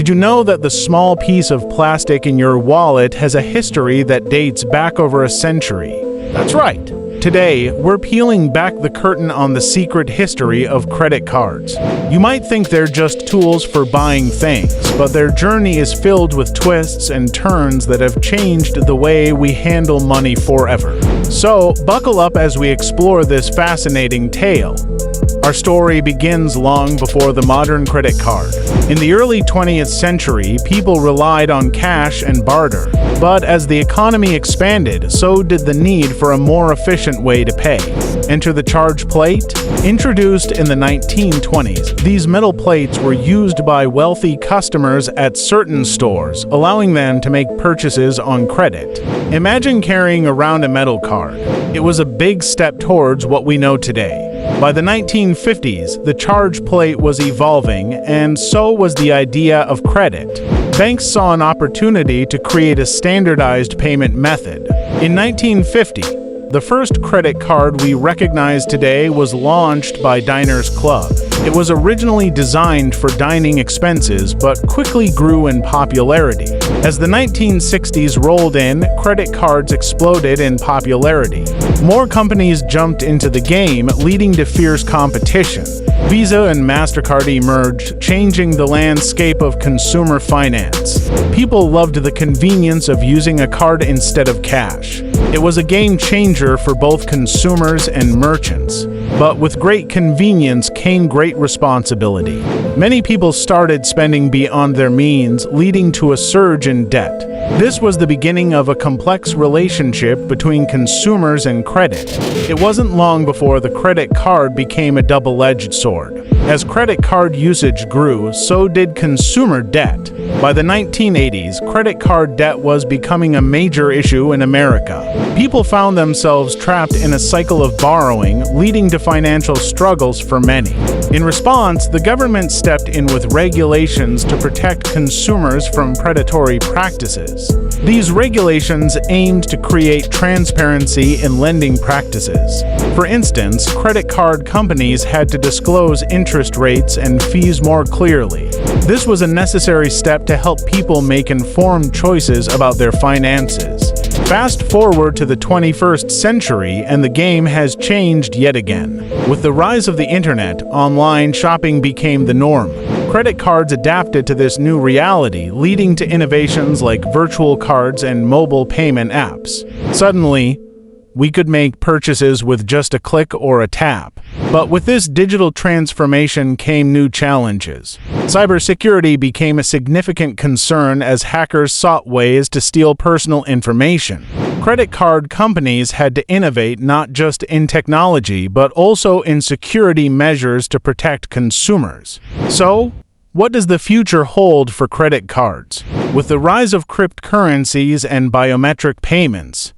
Did you know that the small piece of plastic in your wallet has a history that dates back over a century? That's right. Today, we're peeling back the curtain on the secret history of credit cards. You might think they're just tools for buying things, but their journey is filled with twists and turns that have changed the way we handle money forever. So, buckle up as we explore this fascinating tale. Our story begins long before the modern credit card. In the early 20th century, people relied on cash and barter. But as the economy expanded, so did the need for a more efficient way to pay. Enter the charge plate. Introduced in the 1920s, these metal plates were used by wealthy customers at certain stores, allowing them to make purchases on credit. Imagine carrying around a metal card. It was a big step towards what we know today. By the 1950s, the charge plate was evolving, and so was the idea of credit. Banks saw an opportunity to create a standardized payment method. In 1950, the first credit card we recognize today was launched by Diners Club. It was originally designed for dining expenses, but quickly grew in popularity. As the 1960s rolled in, credit cards exploded in popularity. More companies jumped into the game, leading to fierce competition. Visa and MasterCard emerged, changing the landscape of consumer finance. People loved the convenience of using a card instead of cash. It was a game changer for both consumers and merchants. But with great convenience came great responsibility. Many people started spending beyond their means, leading to a surge in debt. This was the beginning of a complex relationship between consumers and credit. It wasn't long before the credit card became a double-edged sword. As credit card usage grew, so did consumer debt. By the 1980s, credit card debt was becoming a major issue in America. People found themselves trapped in a cycle of borrowing, leading to financial struggles for many. In response, the government stepped in with regulations to protect consumers from predatory practices. These regulations aimed to create transparency in lending practices. For instance, credit card companies had to disclose interest rates and fees more clearly. This was a necessary step to help people make informed choices about their finances. Fast forward to the 21st century, and the game has changed yet again. With the rise of the internet, online shopping became the norm. Credit cards adapted to this new reality, leading to innovations like virtual cards and mobile payment apps. Suddenly, we could make purchases with just a click or a tap. But with this digital transformation came new challenges. Cybersecurity became a significant concern as hackers sought ways to steal personal information. Credit card companies had to innovate not just in technology, but also in security measures to protect consumers. So, what does the future hold for credit cards? With the rise of cryptocurrencies and biometric payments,